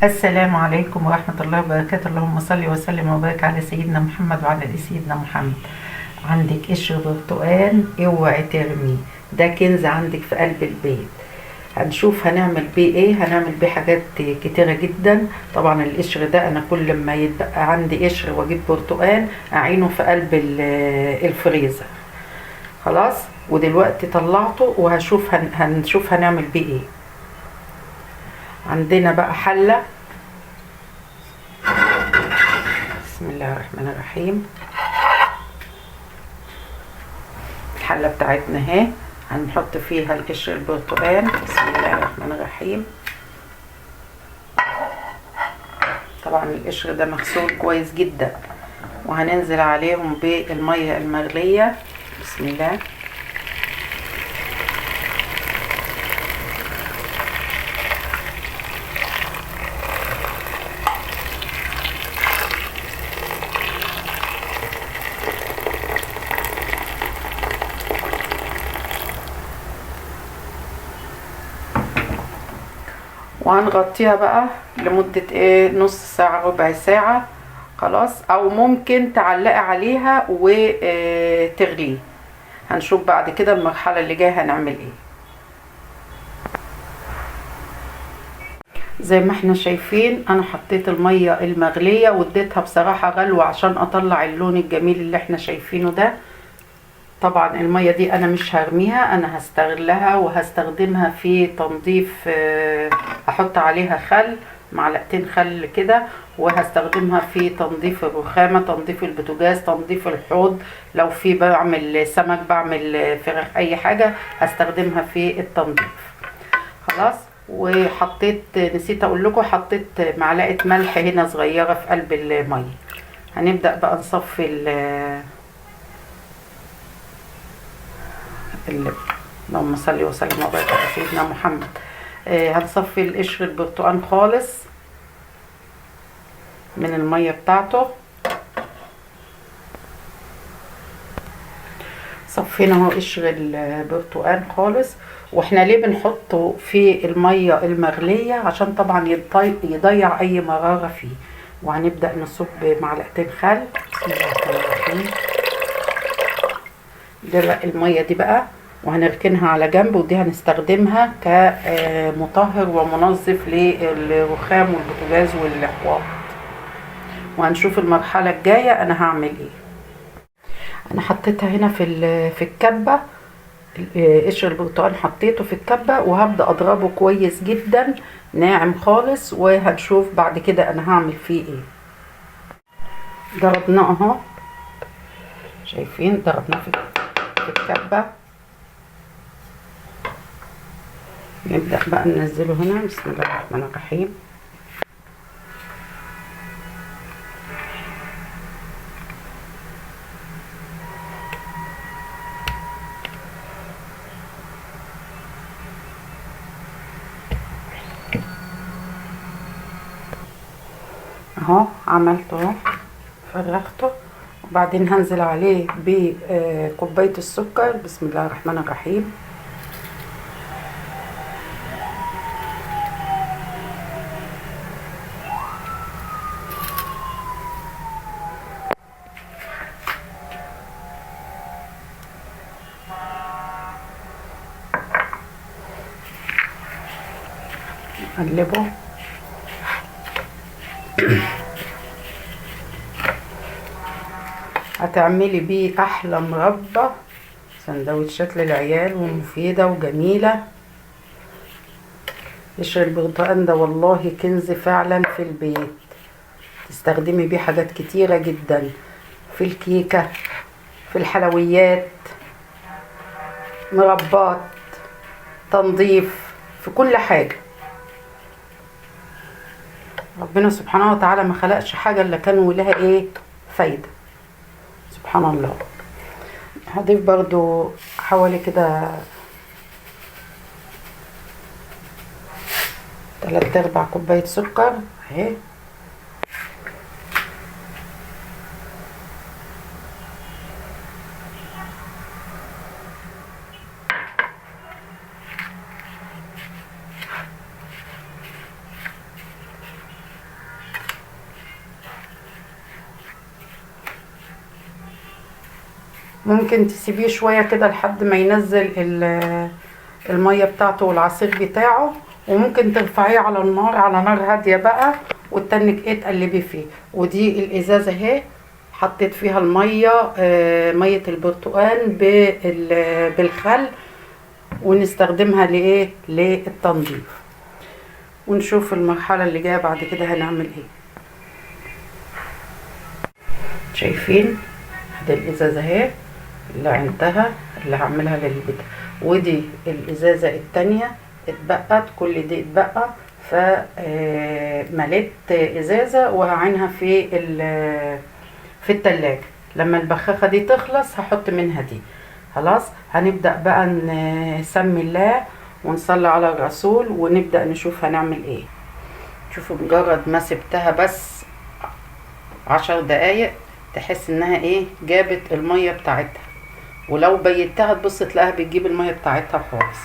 السلام عليكم ورحمة الله وبركاته. اللهم صل وسلم وبارك على سيدنا محمد وعلى آل سيدنا محمد. عندك قشر برتقال، اوعي ترميه، ده كنز عندك في قلب البيت. هنشوف هنعمل بيه ايه. هنعمل بيه حاجات كتيرة جدا. طبعا القشر ده انا كل ما يتبقى عندي قشر واجيب برتقال اعينه في قلب الفريزر. خلاص، ودلوقتي طلعته وهشوف هنشوف هنعمل بيه ايه. عندنا بقى حلة. بسم الله الرحمن الرحيم. الحلة بتاعتنا اهي، هنحط فيها القشر البرتقال. بسم الله الرحمن الرحيم. طبعا القشر ده مغسول كويس جدا، وهننزل عليهم بالمية المغلية. بسم الله. وهنغطيها بقى لمدة نص ساعة ربع ساعة. خلاص، او ممكن تعلقي عليها وتغليه. هنشوف بعد كده المرحلة اللي جاية هنعمل ايه. زي ما احنا شايفين انا حطيت المية المغلية واديتها بصراحة غلوة عشان اطلع اللون الجميل اللي احنا شايفينه ده. طبعا المية دي انا مش هرميها، انا هستغلها وهستخدمها في تنظيف. هحط عليها خل، معلقتين خل كده، وهستخدمها في تنظيف الرخامة، تنظيف البوتاجاز، تنظيف الحوض. لو في بعمل سمك، بعمل فراخ، اي حاجة هستخدمها في التنظيف. خلاص، وحطيت، نسيت اقول لكم، حطيت معلقة ملح هنا صغيرة في قلب المية. هنبدأ بقى نصفي اللهم صل وسلم وبارك على سيدنا محمد. هنصفي القشر البرتقال خالص من المية بتاعته. صفينا اهو قشر البرتقال خالص. واحنا ليه بنحطه في المية المغلية؟ عشان طبعا يضيع اي مرارة فيه. وهنبدأ نصب معلقتين خل. بسم الله الرحمن الرحيم. ده بقى المية دي بقى، وهنركنها على جنب، ودي هنستخدمها كمطهر ومنظف للرخام والبوتاجاز والحواض. وهنشوف المرحلة الجاية انا هعمل ايه. انا حطيتها هنا في الكبة. قشر البرتقال حطيته في الكبة، وهبدأ اضربه كويس جدا ناعم خالص، وهنشوف بعد كده انا هعمل فيه ايه. ضربناه اهو، شايفين ضربناه في الكبة. نبدأ بقى ننزله هنا. بسم الله الرحمن الرحيم. اهو عملته اهو، فرغته، وبعدين هنزل عليه بكوباية السكر. بسم الله الرحمن الرحيم. نقلبه. هتعملي بيه احلى مربى، سندوتشات للعيال ومفيدة وجميلة. قشر البرتقال ده والله كنز فعلا في البيت. تستخدمي بيه حاجات كتيرة جدا، في الكيكة، في الحلويات، مربات، تنظيف، في كل حاجة. ربنا سبحانه وتعالى ما خلقش حاجة الا كان لها ايه؟ فايدة. سبحان الله. هضيف برضو حوالي كده 3/4 كوباية سكر اهي. ممكن تسيبيه شوية كده لحد ما ينزل المية بتاعته والعصير بتاعه، وممكن ترفعيه على النار، على نار هادية بقى، وتنك ايه تقلبي فيه. ودي الازازة اهي حطيت فيها المية، مية البرتقال بالخل، ونستخدمها لايه؟ للتنظيف. ونشوف المرحلة اللي جاية بعد كده هنعمل ايه. شايفين دي الازازة اهي اللي عندها اللي هعملها للبيت، ودي الازازة التانية اتبقت، كل دي اتبقى، فمليت ازازة وهعينها في التلاجة. لما البخاخة دي تخلص هحط منها دي. خلاص هنبدأ بقى نسمي الله ونصلي على الرسول، ونبدأ نشوف هنعمل ايه. شوفوا مجرد ما سبتها بس 10 دقايق تحس انها ايه، جابت المية بتاعتها. ولو بيتها تبص تلاقيها بتجيب المية بتاعتها خالص.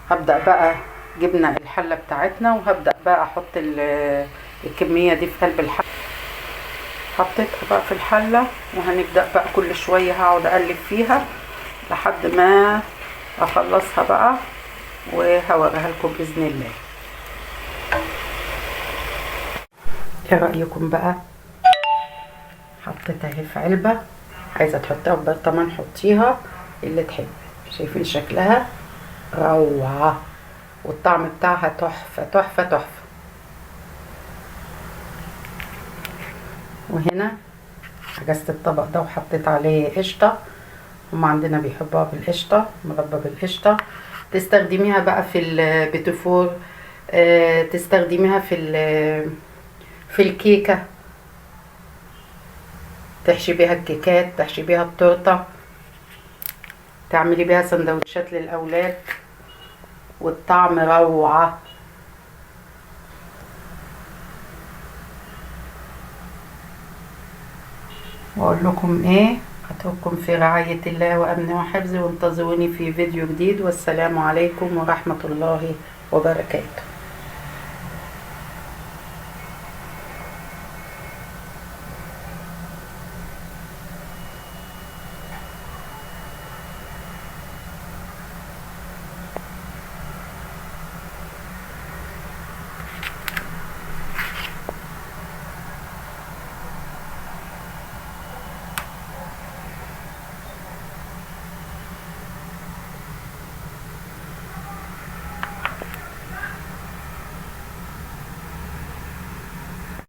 هبدأ بقى جبنا الحلة بتاعتنا، وهبدأ بقى احط الكمية دي في قلب الحلة. حطيتها بقى في الحلة، وهنبدأ بقى كل شوية هقعد اقلب فيها لحد ما اخلصها بقى، وهوريها لكم بإذن الله. ايه رأيكم بقى؟ حطيتها اهي في علبة، عايزة تحطيها في برطمان حطيها اللي تحب. شايفين شكلها روعة، والطعم بتاعها تحفة تحفة تحفة. وهنا حجزت الطبق ده وحطيت عليه قشطة، هم عندنا بيحبوها بالقشطة، مربى بالقشطة. تستخدميها بقى في البيتفور، تستخدميها في الكيكة، تحشي بيها الكيكات، تحشي بيها التورته، تعملي بيها سندوتشات للاولاد، والطعم روعه. واقول لكم ايه، اترككم في رعاية الله وامنه وحفظه، وانتظروني في فيديو جديد، والسلام عليكم ورحمة الله وبركاته.